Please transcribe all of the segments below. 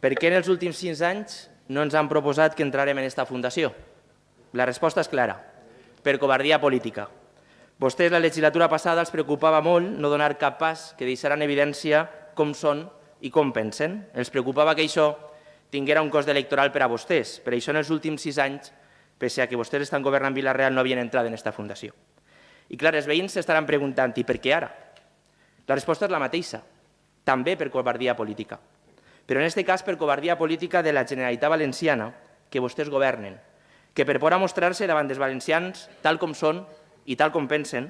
per què en els últims 5 anys no ens han proposat que entrarem en aquesta fundació? La resposta és clara, per covardia política. Vostès la legislatura passada els preocupava molt no donar cap pas que deixarà en evidència com són i com pensen. Els preocupava que això tinguera un cost electoral per a vostès. Per això en els últims 6 anys, pese a que vostès estan governant Vila-real, no havien entrat en aquesta fundació. I clar, els veïns s'estaran preguntant, i per què ara? La resposta és la mateixa, també per covardia política. Però en aquest cas per covardia política de la Generalitat Valenciana, que vostès governen, que per por a mostrar-se davant dels valencians tal com són i tal com pensen,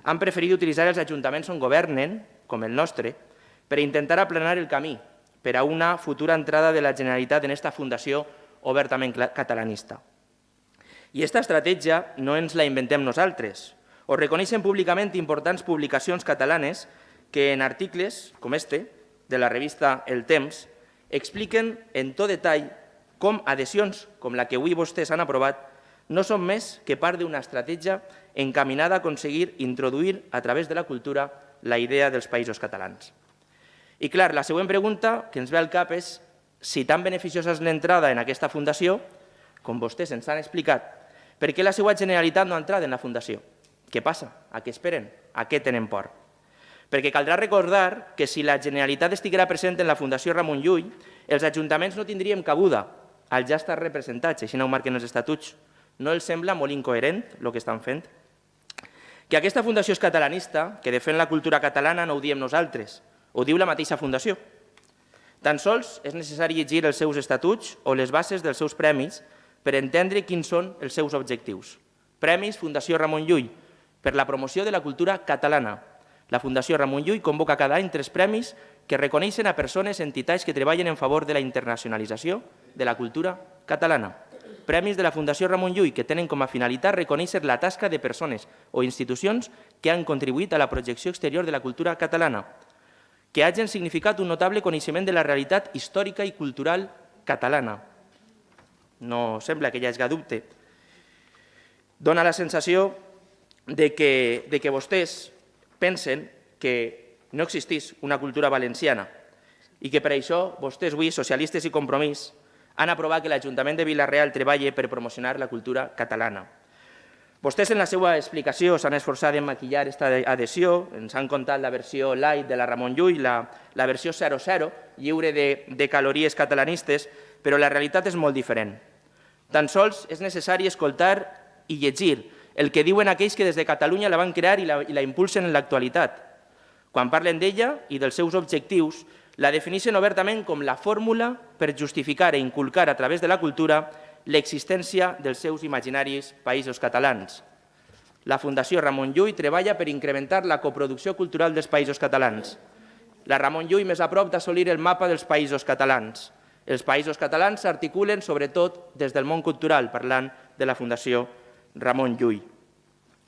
han preferit utilitzar els ajuntaments on governen, com el nostre, per intentar aplanar el camí per a una futura entrada de la Generalitat en aquesta fundació obertament catalanista. I aquesta estratègia no ens la inventem nosaltres. Ho reconeixen públicament importants publicacions catalanes que en articles com este, de la revista El Temps, expliquen en tot detall com adhesions com la que avui vostès han aprovat no són més que part d'una estratègia encaminada a aconseguir introduir a través de la cultura la idea dels països catalans. I clar, la següent pregunta que ens ve al cap és si tan beneficiosa és l'entrada en aquesta fundació, com vostès ens han explicat, per què la seva Generalitat no ha entrat en la fundació? Què passa? A què esperen? A què tenen por? Perquè caldrà recordar que si la Generalitat estiguera present en la Fundació Ramon Llull, els ajuntaments no tindríem cabuda al ja estar representats, així no ho marquen els estatuts. No els sembla molt incoherent el que estan fent? Que aquesta fundació és catalanista, que defèn la cultura catalana, no ho diem nosaltres, ho diu la mateixa fundació. Tan sols és necessari llegir els seus estatuts o les bases dels seus premis per entendre quins són els seus objectius. Premis Fundació Ramon Llull per la promoció de la cultura catalana. La Fundació Ramon Llull convoca cada any 3 premis que reconeixen a persones i entitats que treballen en favor de la internacionalització de la cultura catalana. Premis de la Fundació Ramon Llull que tenen com a finalitat reconèixer la tasca de persones o institucions que han contribuït a la projecció exterior de la cultura catalana, que hagin significat un notable coneixement de la realitat històrica i cultural catalana. No sembla que hi hagi dubte. Dóna la sensació de que vostès pensen que no existís una cultura valenciana i que per això vostès avui, socialistes i Compromís, han aprovat que l'Ajuntament de Vila-real treballi per promocionar la cultura catalana. Vostès en la seva explicació s'han esforçat en maquillar aquesta adhesió, ens han contat la versió light de la Ramon Llull, la versió 00, lliure de calories catalanistes, però la realitat és molt diferent. Tan sols és necessari escoltar i llegir el que diuen aquells que des de Catalunya la van crear i la impulsen en l'actualitat. Quan parlen d'ella i dels seus objectius, la defineixen obertament com la fórmula per justificar i inculcar a través de la cultura l'existència dels seus imaginaris països catalans. La Fundació Ramon Llull treballa per incrementar la coproducció cultural dels països catalans. La Ramon Llull més a prop d'assolir el mapa dels països catalans. Els països catalans s'articulen sobretot des del món cultural, parlant de la Fundació Ramon Llull.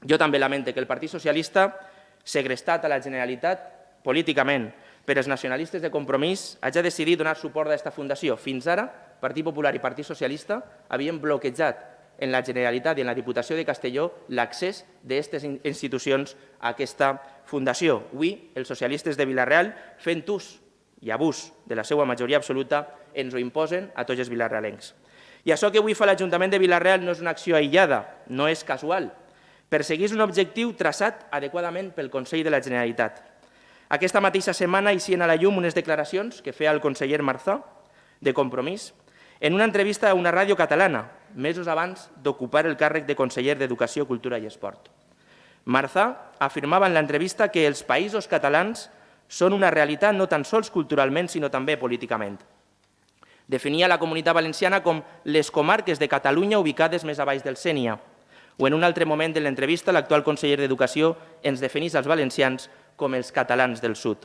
Jo també lamento que el Partit Socialista, segrestat a la Generalitat políticament per els nacionalistes de Compromís, hagi decidit donar suport a aquesta fundació. Fins ara, Partit Popular i Partit Socialista havien bloquejat en la Generalitat i en la Diputació de Castelló l'accés d'aquestes institucions a aquesta fundació. Avui, els socialistes de Vila-real, fent ús i abús de la seva majoria absoluta, ens ho imposen a tots els vilarealencs. I això que avui fa l'Ajuntament de Vila-real no és una acció aïllada, no és casual. Persegueix un objectiu traçat adequadament pel Consell de la Generalitat. Aquesta mateixa setmana eixien a la llum unes declaracions que feia el conseller Marzà, de Compromís, en una entrevista a una ràdio catalana, mesos abans d'ocupar el càrrec de conseller d'Educació, Cultura i Esport. Marzà afirmava en l'entrevista que els països catalans són una realitat no tan sols culturalment, sinó també políticament. Definia la Comunitat Valenciana com les comarques de Catalunya ubicades més a baix del Sénia. O en un altre moment de l'entrevista, l'actual conseller d'Educació ens defineix als valencians com els catalans del sud.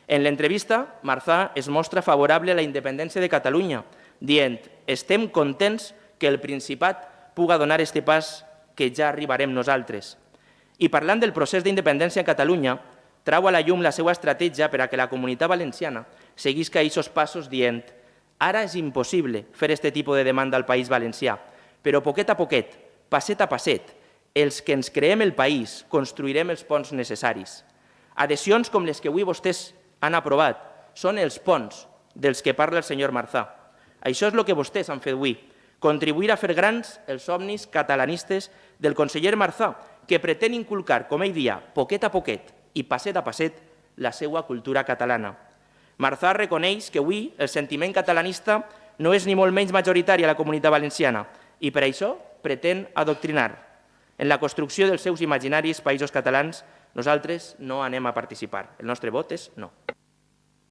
En l'entrevista, Marzà es mostra favorable a la independència de Catalunya, dient «Estem contents que el Principat puga donar este pas que ja arribarem nosaltres». I parlant del procés d'independència a Catalunya, trau a la llum la seva estratègia per a que la Comunitat Valenciana seguisca aquests passos dient «Ara és impossible fer aquest tipus de demanda al País Valencià, però poquet a poquet, passet a passet, els que ens creem el país construirem els ponts necessaris». Adhesions com les que avui vostès han aprovat són els ponts dels que parla el senyor Marzà. Això és el que vostès han fet avui, contribuir a fer grans els somnis catalanistes del conseller Marzà, que pretén inculcar, com ell dia, poquet a poquet i passet a passet, la seva cultura catalana. Marzà reconeix que avui el sentiment catalanista no és ni molt menys majoritari a la Comunitat Valenciana i per això pretén adoctrinar. En la construcció dels seus imaginaris països catalans nosaltres no anem a participar. El nostre vot és no.